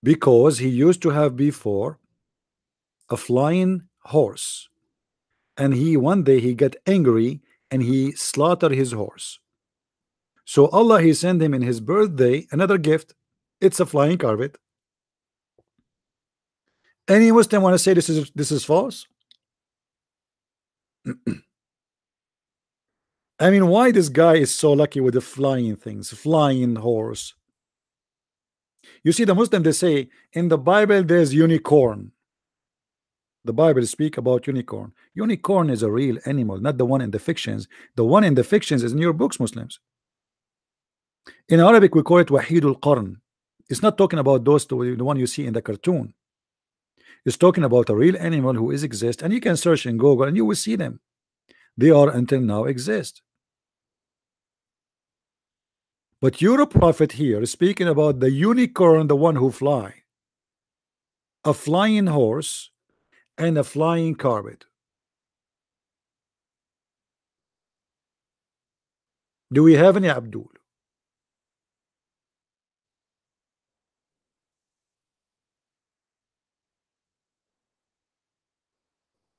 because he used to have before a flying horse, and he one day he got angry and he slaughtered his horse. So Allah he sent him in his birthday another gift. It's a flying carpet. Any Muslim want to say this is false? I mean, why this guy is so lucky with the flying things, flying horse? You see, the Muslim they say in the Bible there's unicorn. The Bible speak about unicorn. Unicorn is a real animal, not the one in the fictions. The one in the fictions is in your books, Muslims. In Arabic, we call it Wahidul Qarn. It's not talking about those two, the one you see in the cartoon. It's talking about a real animal who is exist, and you can search in Google and you will see them. They are until now exist. But your prophet here is speaking about the unicorn, the one who fly, a flying horse and a flying carpet. Do we have any Abdul?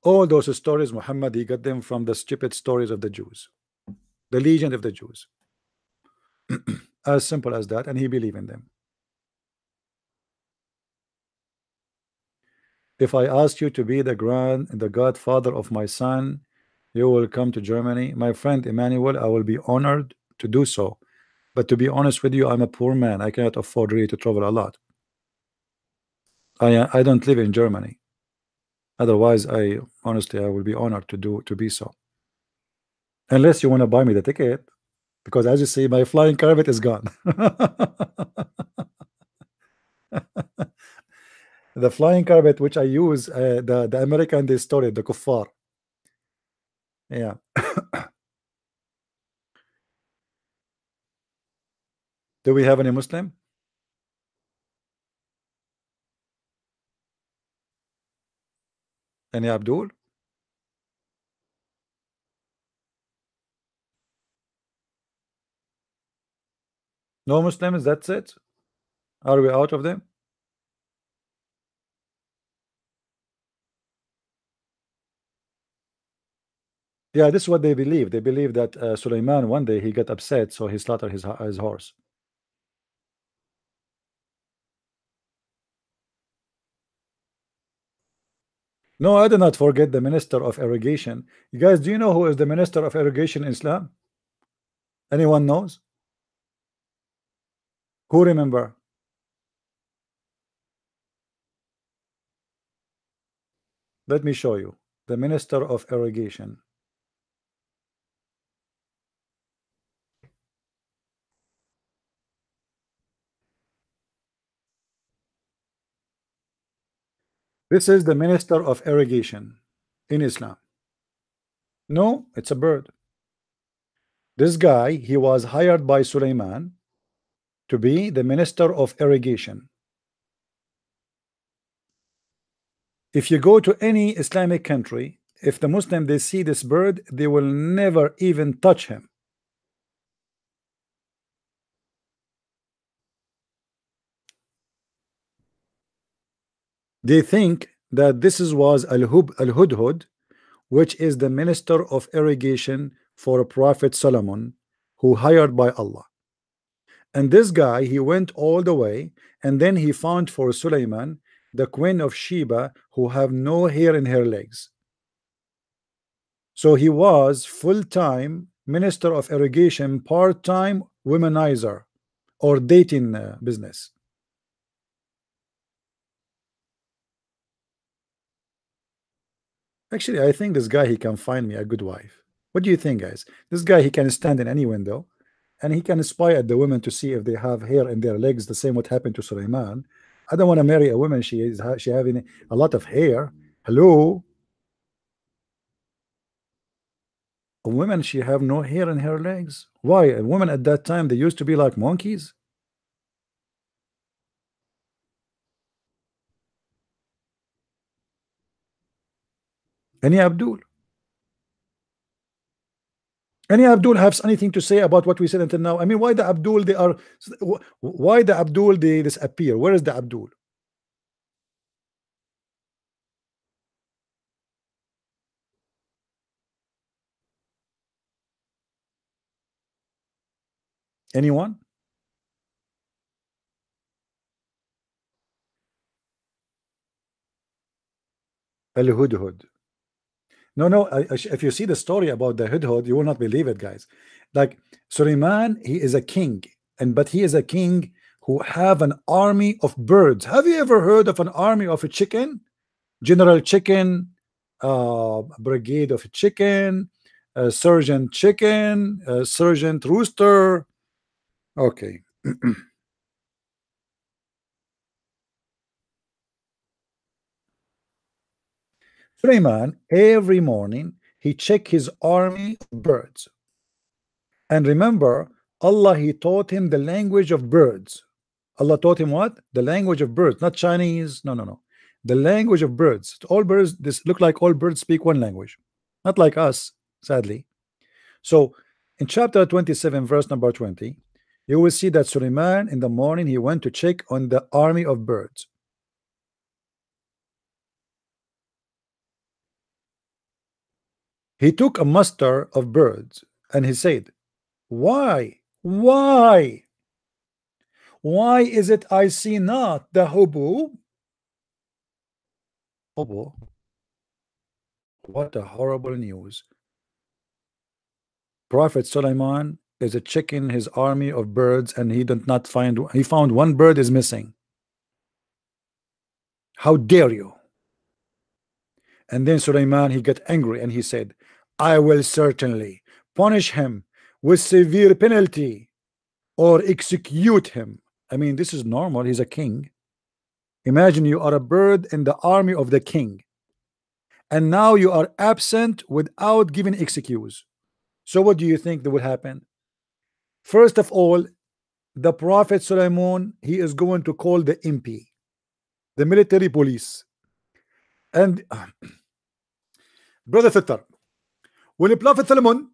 All those stories, Muhammad, he got them from the stupid stories of the Jews, the legend of the Jews. As simple as that, and he believed in them. If I ask you to be the godfather of my son, you will come to Germany. My friend Emmanuel, I will be honored to do so. But to be honest with you, I'm a poor man. I cannot afford really to travel a lot. I don't live in Germany. Otherwise, I honestly I will be honored to be so. Unless you want to buy me the ticket, because as you see, my flying carpet is gone. The flying carpet which I use, the American they stole it, the kuffar. Yeah. Do we have any Muslim? Any Abdul? No Muslims, that's it? Are we out of them? Yeah, this is what they believe. They believe that Suleiman one day he got upset, so he slaughtered his horse. No, I do not forget the minister of irrigation. You guys, do you know who is the minister of irrigation in Islam? Anyone knows? Who remember? Let me show you. The minister of irrigation. This is the minister of irrigation in Islam. No, it's a bird. This guy, he was hired by Suleiman to be the minister of irrigation. If you go to any Islamic country, if the Muslim they see this bird, they will never even touch him. They think that this was Al-Hudhud, which is the minister of irrigation for Prophet Solomon, who hired by Allah. And this guy, he went all the way, and then he found for Suleiman the queen of Sheba, who have no hair in her legs. So he was full-time minister of irrigation, part-time womanizer, or dating business. Actually, I think this guy he can find me a good wife. What do you think, guys? This guy he can stand in any window, and he can spy at the women to see if they have hair in their legs. The same what happened to Suleiman. I don't want to marry a woman. She having a lot of hair. Hello, a woman she have no hair in her legs. Why? A woman at that time they used to be like monkeys. Any Abdul? Any Abdul has anything to say about what we said until now? I mean, why the Abdul they are? Why the Abdul they disappear? Where is the Abdul? Anyone? Al-Hudhud. No, no. If you see the story about the Hudhud, you will not believe it, guys. Like Suleiman, he is a king, and but he is a king who have an army of birds. Have you ever heard of an army of a chicken? General Chicken, Brigade of Chicken, Sergeant Chicken, Sergeant Rooster. Okay. Suleiman, every morning, he check his army of birds. And remember, Allah, he taught him the language of birds. Allah taught him what? The language of birds, not Chinese. No, no, no. The language of birds. All birds, this look like all birds speak one language, not like us, sadly. So in chapter 27, verse number 20, you will see that Suleiman in the morning he went to check on the army of birds. He took a muster of birds and he said, why is it I see not the hubub? Hubub? What a horrible news. Prophet Suleiman is a checking his army of birds and he did not find, he found one bird is missing. How dare you? And then Suleiman he got angry and he said, I will certainly punish him with severe penalty or execute him. I mean, this is normal. He's a king. Imagine you are a bird in the army of the king, and now you are absent without giving excuse. So what do you think that will happen? First of all, the Prophet Suleiman, he is going to call the MP, the military police. And brother Fittar, when the Prophet Solomon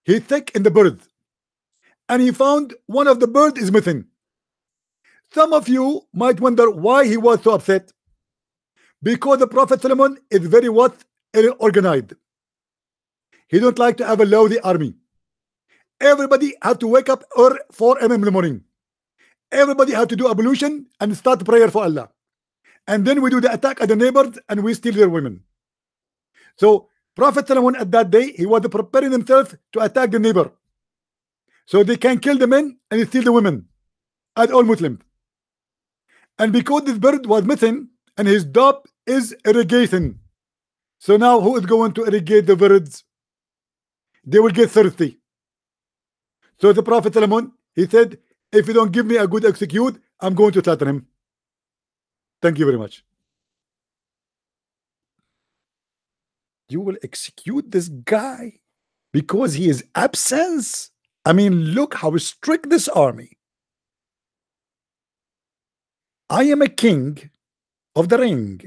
he thick in the bird and he found one of the bird is missing, some of you might wonder why he was so upset. Because the Prophet Solomon is very what? Organized. He don't like to have a lousy army. Everybody have to wake up or 4 a.m. in the morning. Everybody have to do ablution and start prayer for Allah. And then we do the attack at the neighbors and we steal their women. So Prophet Solomon at that day, he was preparing himself to attack the neighbor. So they can kill the men and steal the women as all Muslims. And because this bird was missing and his job is irrigation. So now who is going to irrigate the birds? They will get thirsty. So the Prophet Solomon, he said, if you don't give me a good execute, I'm going to slaughter him. Thank you very much. You will execute this guy because he is absence. I mean, look how strict this army. I am a king of the ring,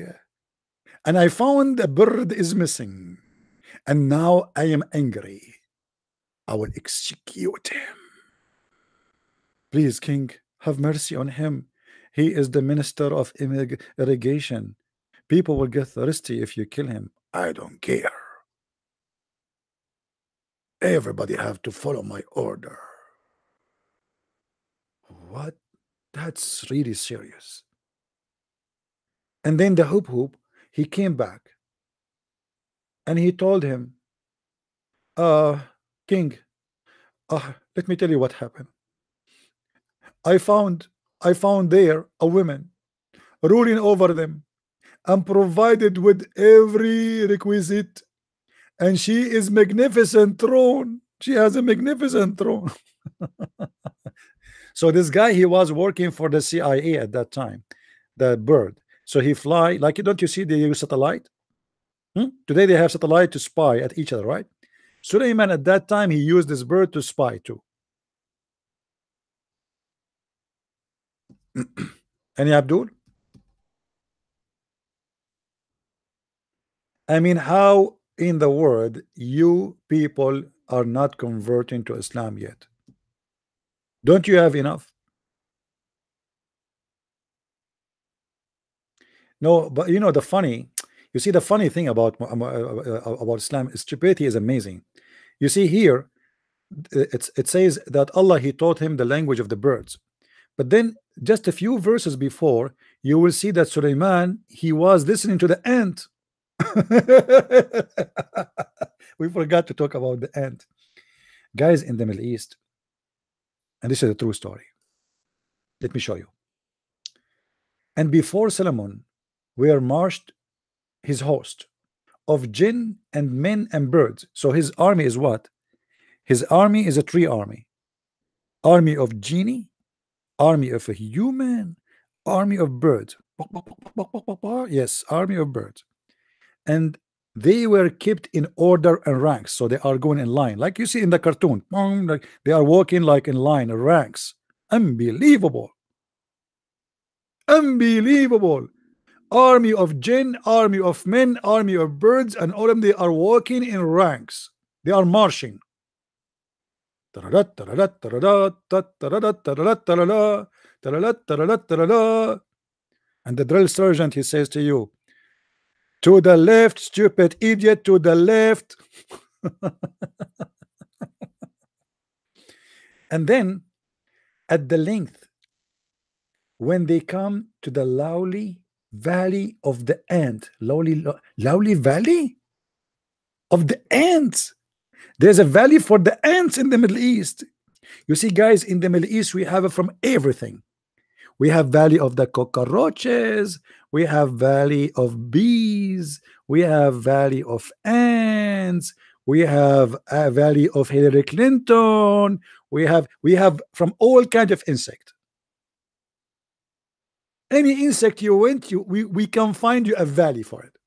and I found a bird is missing, and now I am angry. I will execute him. Please, king, have mercy on him. He is the minister of irrigation. People will get thirsty if you kill him. I don't care. Everybody have to follow my order. What? That's really serious. And then the hoop, he came back and he told him, king, let me tell you what happened. I found there a woman ruling over them and provided with every requisite, and she is magnificent throne. She has a magnificent throne. So this guy, he was working for the CIA at that time, the bird. So he fly like, don't you see they use satellite? Today they have satellite to spy at each other, right? Suleiman at that time he used this bird to spy too. Any Abdul? I mean, how in the world you people are not converting to Islam yet? Don't you have enough? No, but you know the funny, you see the funny thing about Islam, stupidity is amazing. You see here, it says that Allah, he taught him the language of the birds. But then just a few verses before, you will see that Suleiman, he was listening to the ant. We forgot to talk about the ant. Guys, in the Middle East, and this is a true story. Let me show you. And before Solomon were marched his host of jinn and men and birds. So his army is what? His army is a tree army. Army of genie, army of a human, army of birds. Yes, army of birds. And they were kept in order and ranks, so they are going in line like you see in the cartoon. Like they are walking like in line, ranks. Unbelievable. Unbelievable. Army of jinn, army of men, army of birds, and all of them, they are walking in ranks. They are marching. And the drill sergeant, he says to you, to the left, stupid idiot, to the left. And then at the length, when they come to the lowly valley of the ant, lowly valley of the ants, there's a valley for the ants in the Middle East. You see, guys, in the Middle East, we have it from everything. We have valley of the cockroaches, we have valley of bees, we have valley of ants, we have a valley of Hillary Clinton, we have from all kinds of insect. Any insect you went to, we can find you a valley for it.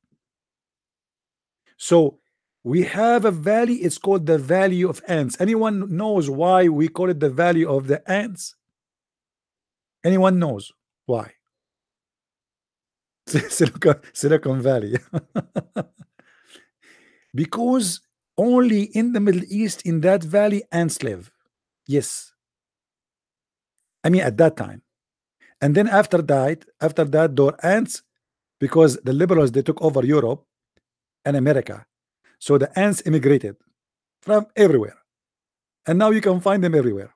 So we have a valley, it's called the Valley of Ants. Anyone knows why we call it the Valley of the Ants? Anyone knows why? Silicon Valley. Because only in the Middle East, in that valley, ants live. Yes. I mean, at that time. And then after that, there were ants, because the liberals, they took over Europe and America. So the ants immigrated from everywhere. And now you can find them everywhere.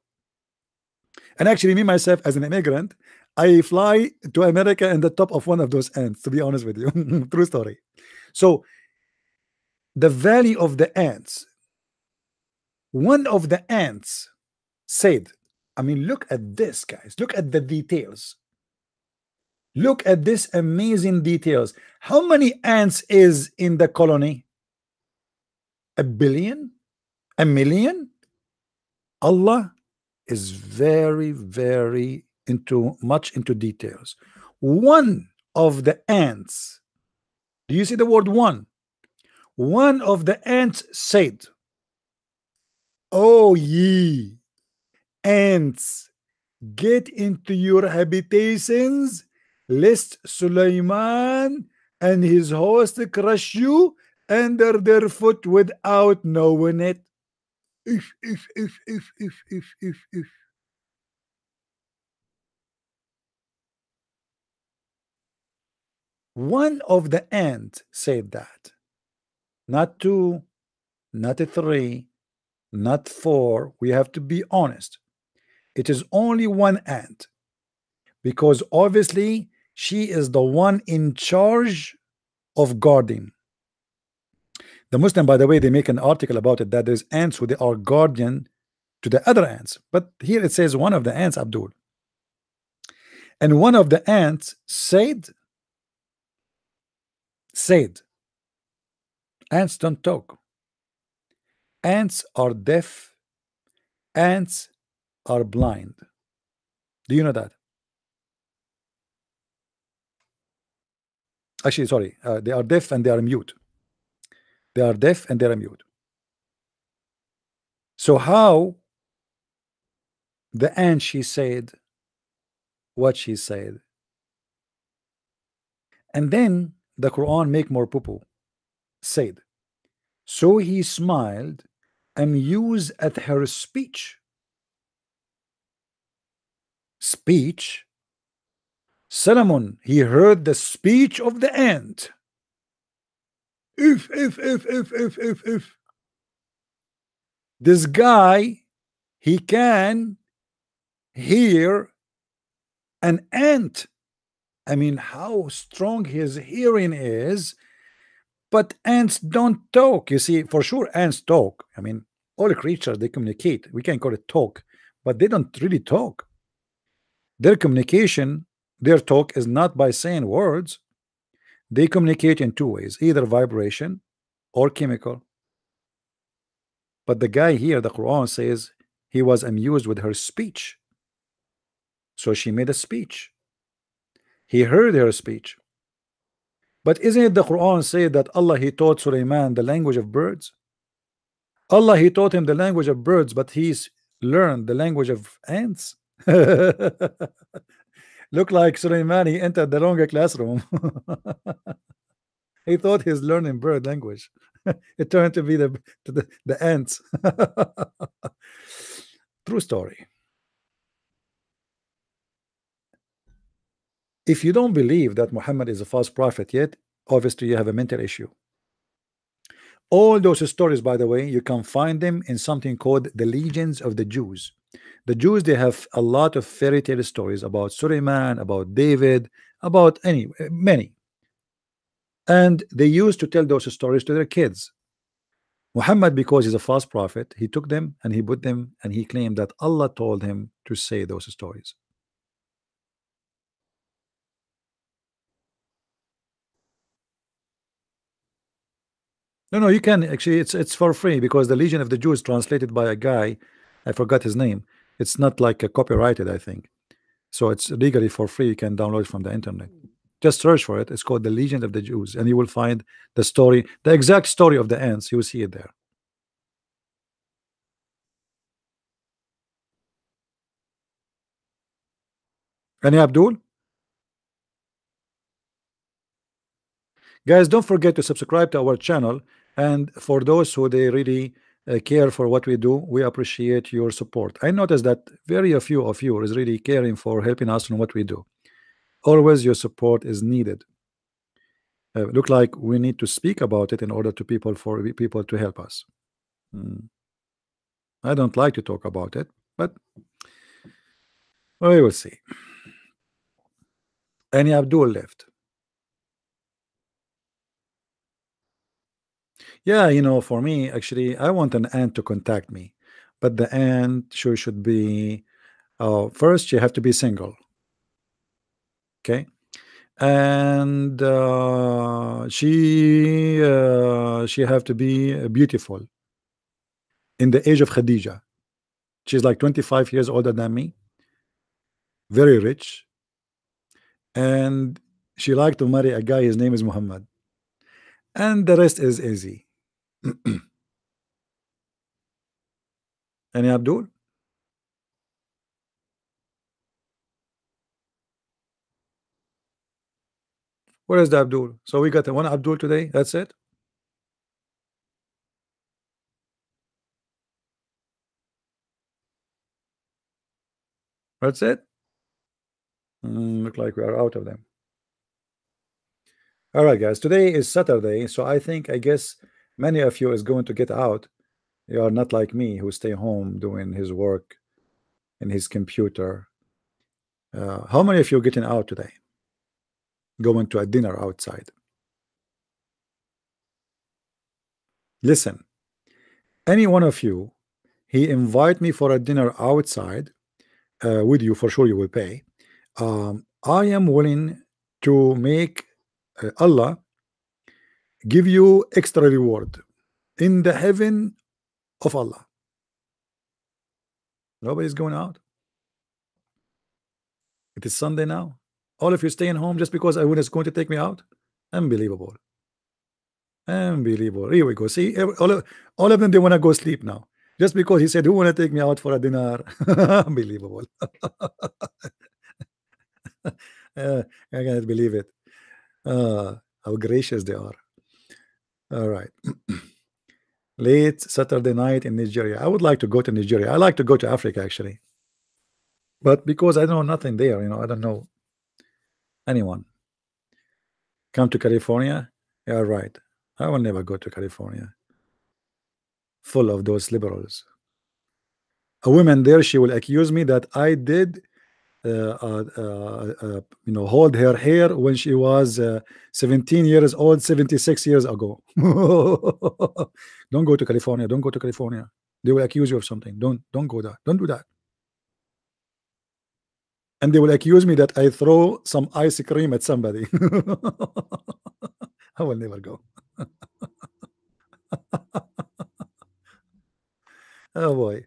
And actually, me myself, as an immigrant, I fly to America in the top of one of those ants, to be honest with you. True story. So the Valley of the Ants, one of the ants said, I mean, look at this, guys. Look at the details. Look at this amazing details. How many ants is in the colony? 1 billion? 1 million? Allah is very, very much into details. One of the ants, do you see the word one? One of the ants said, "Oh ye ants, get into your habitations, lest Suleiman and his host crush you under their foot without knowing it." If. One of the ants said that. Not two, not three, not four. We have to be honest. It is only one ant, because obviously she is the one in charge of guarding. The Muslim, by the way, they make an article about it, that there's ants who they are guardian to the other ants. But here it says one of the ants, Abdul. And one of the ants said, ants don't talk. Ants are deaf. Ants are blind. Do you know that? Actually, sorry, they are deaf and they are mute. They are deaf and they are mute. So how the ant, she said what she said, and then the Quran make more poo-poo. Said, so he smiled, amused at her speech. Speech? Solomon, he heard the speech of the ant. If. This guy, he can hear an ant. I mean, how strong his hearing is. But ants don't talk. You see, for sure, ants talk. I mean, all creatures, they communicate. We can call it talk, but they don't really talk. Their communication, their talk is not by saying words. They communicate in two ways, either vibration or chemical. But the guy here, the Quran says he was amused with her speech. So she made a speech. He heard her speech. But isn't it the Quran say that Allah, he taught Sulaiman the language of birds? Allah, he taught him the language of birds, but he's learned the language of ants. Look like Sulaiman, he entered the wrong classroom. He thought he's learning bird language. It turned to be the ants. True story. If you don't believe that Muhammad is a false prophet yet, obviously you have a mental issue. All those stories, by the way, you can find them in something called the Legends of the Jews. The Jews, they have a lot of fairy tale stories about Suleiman, about David, about many. And they used to tell those stories to their kids. Muhammad, because he's a false prophet, he took them and he put them and he claimed that Allah told him to say those stories. No, you can actually, it's for free because the Legion of the Jews translated by a guy, I forgot his name. It's not like a copyrighted, I think. So it's legally for free. You can download it from the internet. Just search for it. It's called the Legion of the Jews, and you will find the story, the exact story of the ants. You will see it there. Any Abdul? Guys, don't forget to subscribe to our channel. And for those who they really care for what we do, we appreciate your support. I noticed that very few of you is really caring for helping us in what we do. Always your support is needed. Look like we need to speak about it in order to for people to help us. I don't like to talk about it, but we will see. Any Abdul left? Yeah, for me, actually, I want an ant to contact me, but the ant should be first you have to be single, okay, and she have to be beautiful in the age of Khadija. She's like 25 years older than me, very rich, and she like to marry a guy, his name is Muhammad, and the rest is easy. Any Abdul? Where is the Abdul? So we got one Abdul today. That's it. That's it. Look like we are out of them. All right, guys. Today is Saturday, so I guess many of you is going to get out. You are not like me who stay home doing his work in his computer. How many of you getting out today? Going to a dinner outside? Listen, any one of you, he invite me for a dinner outside with you, for sure you will pay. I am willing to make Allah give you extra reward in the heaven of Allah. Nobody's going out. It is Sunday now. All of you staying home just because Awin is going to take me out. Unbelievable. Unbelievable. Here we go. See, all of them, they want to go sleep now. Just because he said, who want to take me out for a dinner? Unbelievable. I cannot believe it. How gracious they are. All right. Late Saturday night in Nigeria. I would like to go to Nigeria. I like to go to Africa, actually. But because I know nothing there, I don't know anyone. Come to California? Yeah, right. I will never go to California. full of those liberals. A woman there, she will accuse me that I did hold her hair when she was 17 years old 76 years ago. Don't go to California, don't go to California. They will accuse you of something. Don't go there, don't do that. And they will accuse me that I throw some ice cream at somebody. I will never go. Oh boy.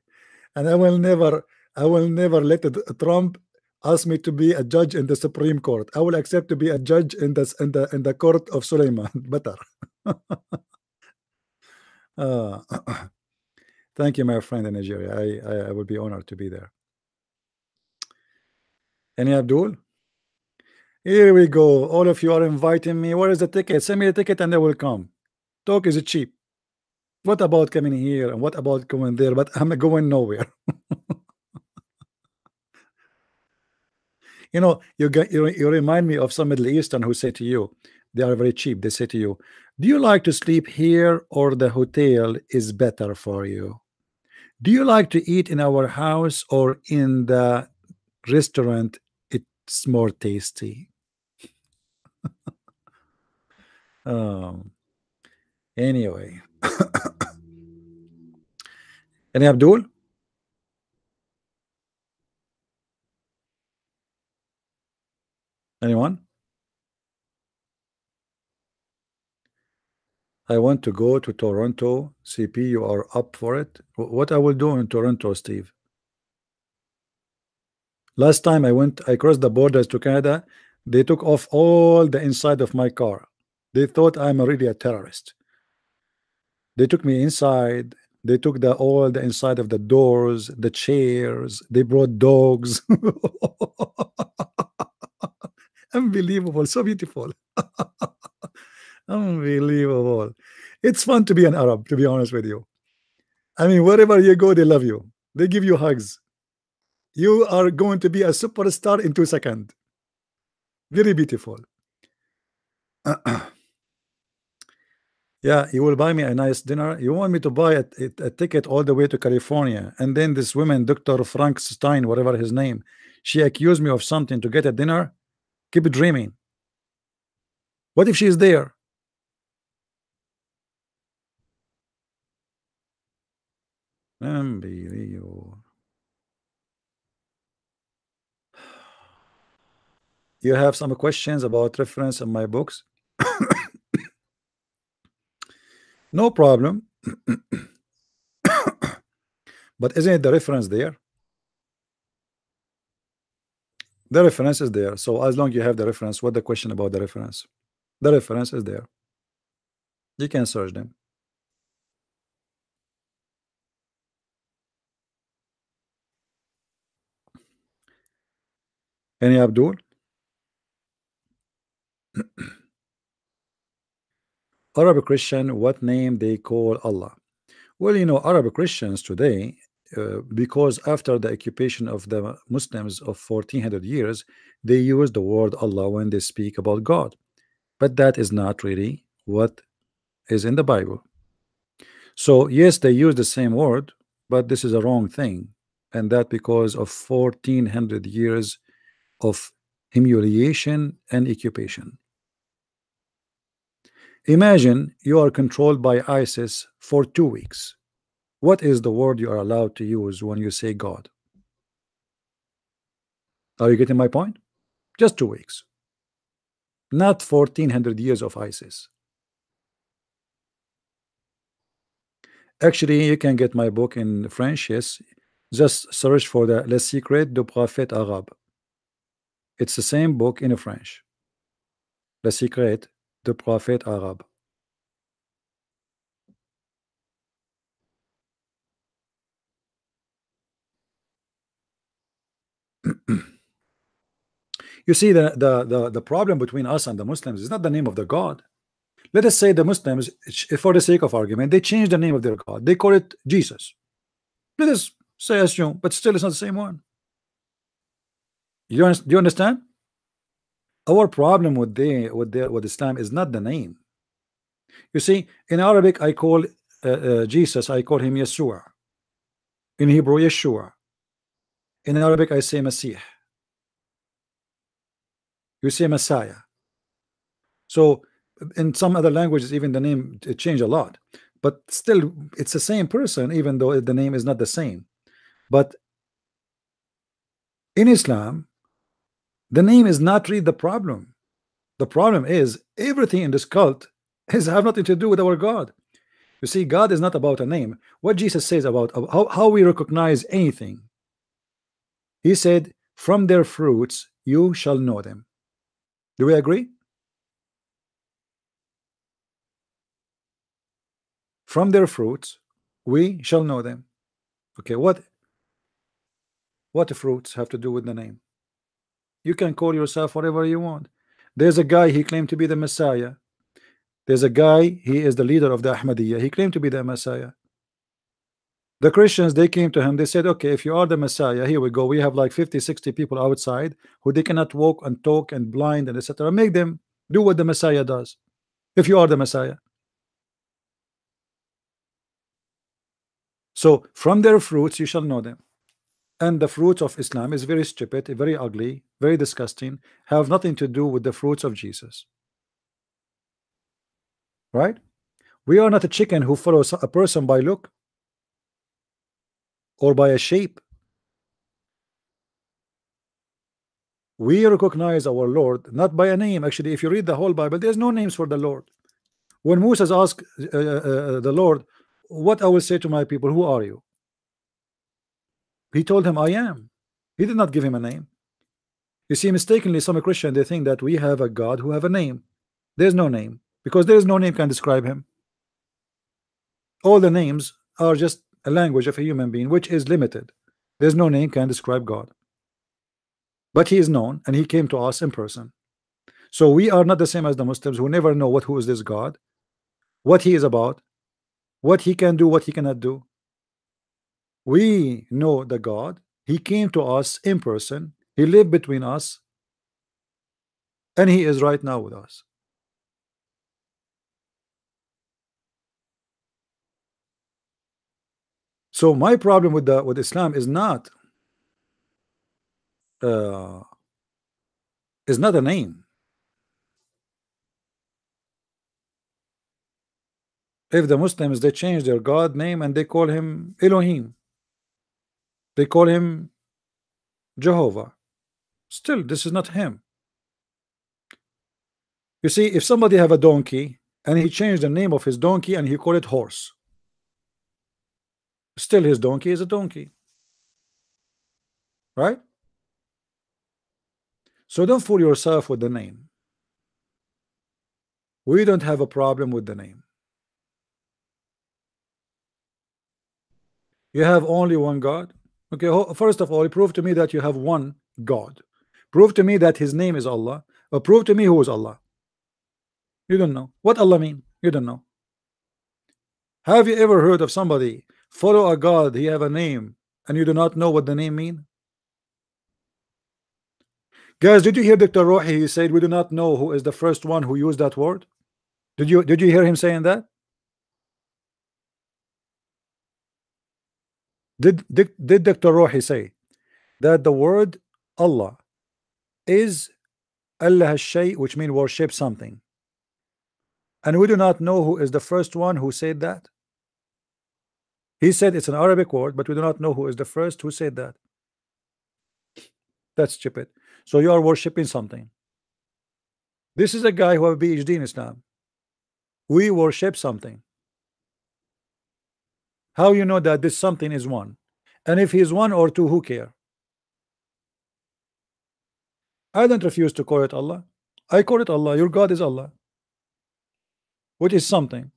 And I will never let Trump ask me to be a judge in the Supreme Court. I will accept to be a judge in the court of Suleiman. Better. Thank you, my friend in Nigeria. I will be honored to be there. Any Abdul? Here we go. All of you are inviting me. Where is the ticket? Send me the ticket and I will come. Talk is cheap. What about coming here and what about going there? But I'm going nowhere. You remind me of some Middle Eastern who say to you, they are very cheap. They say to you, do you like to sleep here or the hotel is better for you? Do you like to eat in our house or in the restaurant? It's more tasty. Anyway. Any Abdul? Anyone? I want to go to Toronto. CP, you are up for it? What I will do in Toronto, Steve? Last time I crossed the borders to Canada, they took off all the inside of my car. They thought I'm really a terrorist. They took me inside. They took all the inside of the doors, the chairs. They brought dogs. Unbelievable, so beautiful. Unbelievable. It's fun to be an Arab, to be honest with you. I mean, wherever you go, they love you. They give you hugs. You are going to be a superstar in 2 seconds. Very beautiful. Yeah, you will buy me a nice dinner. You want me to buy a ticket all the way to California, and then this woman, Dr. Frank Stein, whatever his name, she accused me of something to get a dinner. Keep dreaming. What if she is there? Unbelievable. You have some questions about reference in my books? No problem. But isn't it the reference there? The reference is there. So as long as you have the reference, what the question about the reference? The reference is there. You can search them. Any Abdul? Arab Christian, what name they call Allah? Well, Arab Christians today, because after the occupation of the Muslims of 1400 years, they use the word Allah when they speak about God. But that is not really what is in the Bible. So yes, they use the same word, but this is a wrong thing, and that because of 1400 years of humiliation and occupation. Imagine you are controlled by ISIS for 2 weeks. What is the word you are allowed to use when you say God? Are you getting my point? Just 2 weeks. Not 1400 years of ISIS. Actually, you can get my book in French, yes. Just search for the Les Secrets du Prophète Arabe. It's the same book in French. Les Secrets du Prophète Arabe. You see, the problem between us and the Muslims is not the name of the God. Let us say the Muslims, for the sake of argument, they change the name of their God. They call it Jesus. Let us say assume, but still it's not the same one. Do you understand? Our problem with Islam is not the name. You see, in Arabic, I call Jesus, I call him Yeshua. In Hebrew, Yeshua. In Arabic, I say Masih. You say Messiah. So in some other languages, even the name changed a lot, but still it's the same person, even though the name is not the same. But in Islam, the name is not really the problem. The problem is everything in this cult has have nothing to do with our God. You see, God is not about a name. What Jesus says about how we recognize anything, he said, from their fruits you shall know them. Do we agree? From their fruits we shall know them. Okay, what fruits have to do with the name? You can call yourself whatever you want. There's a guy, he claimed to be the Messiah. There's a guy, he is the leader of the Ahmadiyya, he claimed to be the Messiah. The Christians, they came to him, they said, okay, if you are the Messiah, here we go, we have like 50-60 people outside who they cannot walk and talk and blind and etc. Make them do what the Messiah does, if you are the Messiah. So from their fruits you shall know them. And the fruits of Islam is very stupid, very ugly, very disgusting, have nothing to do with the fruits of Jesus. Right? We are not a chicken who follows a person by look or by a shape. We recognize our Lord not by a name. Actually, if you read the whole Bible, there's no names for the Lord. When Moses asked the Lord, what I will say to my people, who are you? He told him, I am. He did not give him a name. You see, mistakenly, some Christian, they think that we have a God who have a name. There's no name, because there is no name can describe him. All the names are just a language of a human being, which is limited. There's no name can describe God. But he is known, and he came to us in person. So we are not the same as the Muslims who never know who is this God, what he is about, what he can do, what he cannot do. We know the God. He came to us in person. He lived between us, and he is right now with us. So my problem with Islam is not a name. If the Muslims, they change their God name and they call him Elohim, they call him Jehovah, still this is not him. You see, if somebody have a donkey and he changed the name of his donkey and he call it horse, still his donkey is a donkey, right? So don't fool yourself with the name. We don't have a problem with the name. You have only one God. Okay, first of all, prove to me that you have one God. Prove to me that his name is Allah, or prove to me who is Allah. You don't know what Allah mean. You don't know. Have you ever heard of somebody follow a God, he have a name, and you do not know what the name mean? Guys, did you hear Dr. Rohi? He said we do not know who is the first one who used that word. Did you hear him saying that? Did Dr. Rohi say that the word Allah is Allah shay, which means worship something, and we do not know who is the first one who said that? He said it's an Arabic word, but we do not know who is the first who said that. That's stupid. So you are worshiping something. This is a guy who have a PhD in Islam. We worship something. How you know that this something is one? And if he is one or two, who care? I don't refuse to call it Allah. I call it Allah. Your God is Allah, which is something.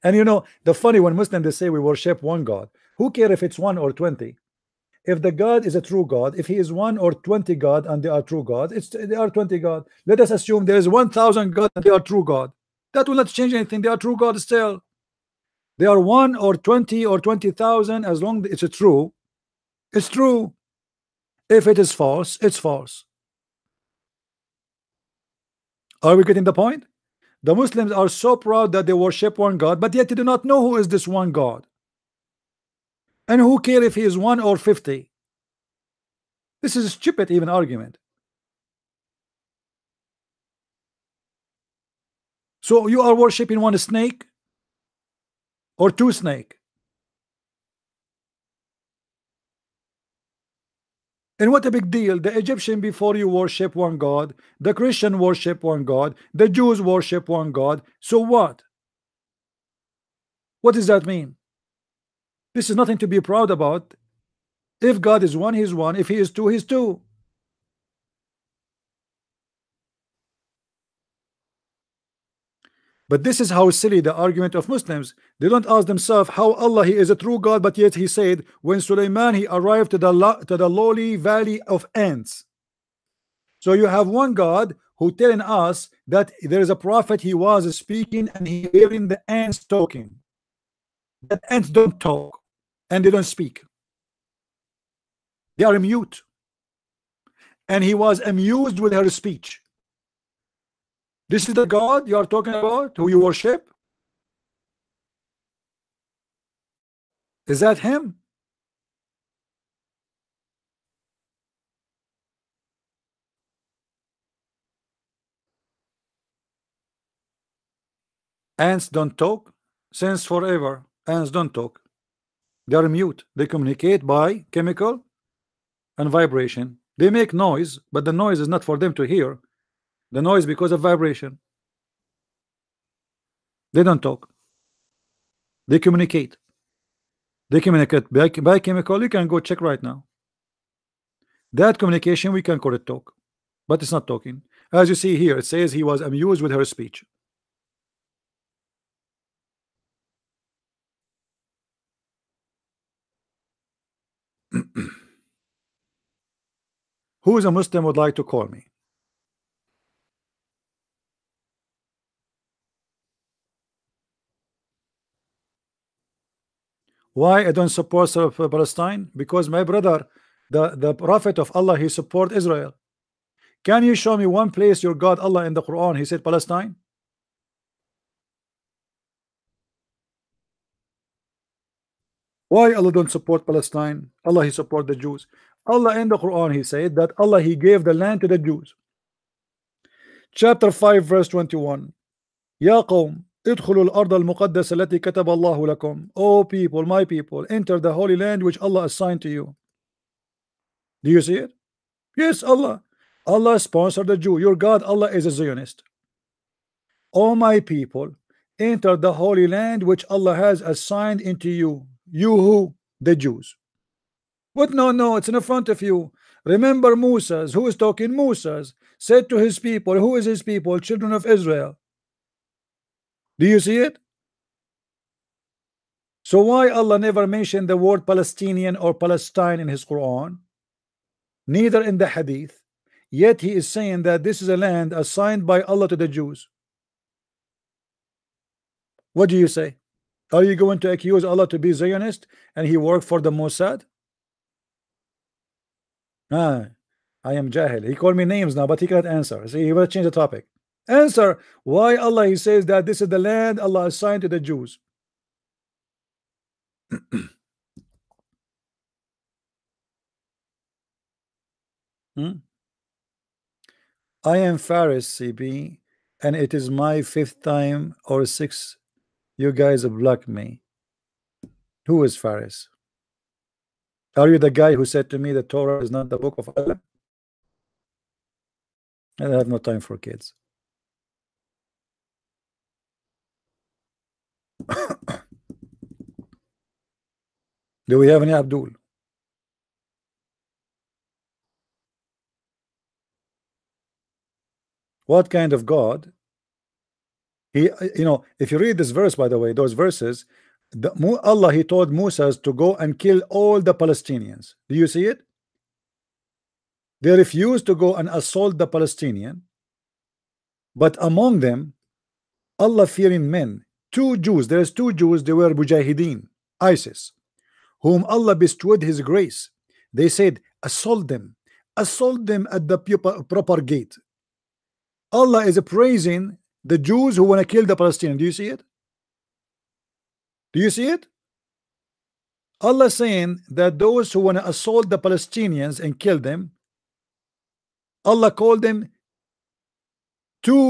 And you know, the funny, when Muslims, they say we worship one God, who care if it's 1 or 20? If the God is a true God, if he is 1 or 20 God and they are true God, they are 20 God. Let us assume there is 1,000 God and they are true God. That will not change anything. They are true God still. They are 1 or 20 or 20,000. As long as it's true, it's true. If it is false, it's false. Are we getting the point? The Muslims are so proud that they worship one God, but yet they do not know who is this one God. And who care if he is 1 or 50? This is a stupid even argument. So you are worshiping one snake or two snake? And what a big deal. The Egyptian before you worship one God, the Christian worship one God, the Jews worship one God. So what? What does that mean? This is nothing to be proud about. If God is one, he's one. If he is two, he's two. But this is how silly the argument of Muslims. They don't ask themselves how Allah he is a true God, but yet he said when Sulaiman he arrived to the lowly valley of ants. So you have one God who telling us that there is a prophet, he was speaking and he hearing the ants talking. The ants don't talk and they don't speak. They are mute. And he was amused with her speech. This is the God you are talking about, who you worship? Is that him? Ants don't talk. Since forever, ants don't talk. They are mute. They communicate by chemical and vibration. They make noise, but the noise is not for them to hear. The noise because of vibration. They don't talk. They communicate. They communicate by chemical. You can go check right now. That communication we can call it talk, but it's not talking. As you see here, it says he was amused with her speech. Who is a Muslim would like to call me? Why I don't support Palestine? Because my brother, the prophet of Allah, he support Israel. Can you show me one place your God Allah in the Quran he said Palestine? Why Allah don't support Palestine? Allah he support the Jews. Allah in the Quran he said that Allah he gave the land to the Jews. Chapter 5 verse 21. Ya qawm ادخلوا الأرض المقدسة التي كتب الله لكم. O people, my people, enter the holy land which Allah assigned to you. Do you see it? Yes, Allah. Allah sponsored the Jew. Your God Allah is a Zionist. O my people, enter the holy land which Allah has assigned into you. You who? The Jews. What? No, it's in front of you. Remember Moses. Who is talking? Moses said to his people. Who is his people? Children of Israel. Do you see it? So why Allah never mentioned the word Palestinian or Palestine in his Quran? Neither in the Hadith. Yet he is saying that this is a land assigned by Allah to the Jews. What do you say? Are you going to accuse Allah to be Zionist and he worked for the Mossad? I am Jahil. He called me names now, but he cannot answer. See, he will change the topic. Answer why Allah he says that this is the land Allah assigned to the Jews. I am Faris CB and it is my 5th time or 6th you guys block me. Who is Faris? Are you the guy who said to me the Torah is not the book of Allah? I have no time for kids. Do we have any Abdul? What kind of God? He, if you read this verse, by the way, those verses, Allah he told Moses to go and kill all the Palestinians. Do you see it? They refused to go and assault the Palestinian, but among them, Allah-fearing men, 2 Jews. There's 2 Jews. They were Mujahideen, ISIS, whom Allah bestowed His grace. They said, assault them at the proper gate. Allah is praising The Jews who want to kill the Palestinians. Do you see it? Do you see it? Allah saying that those who want to assault the Palestinians and kill them, Allah called them two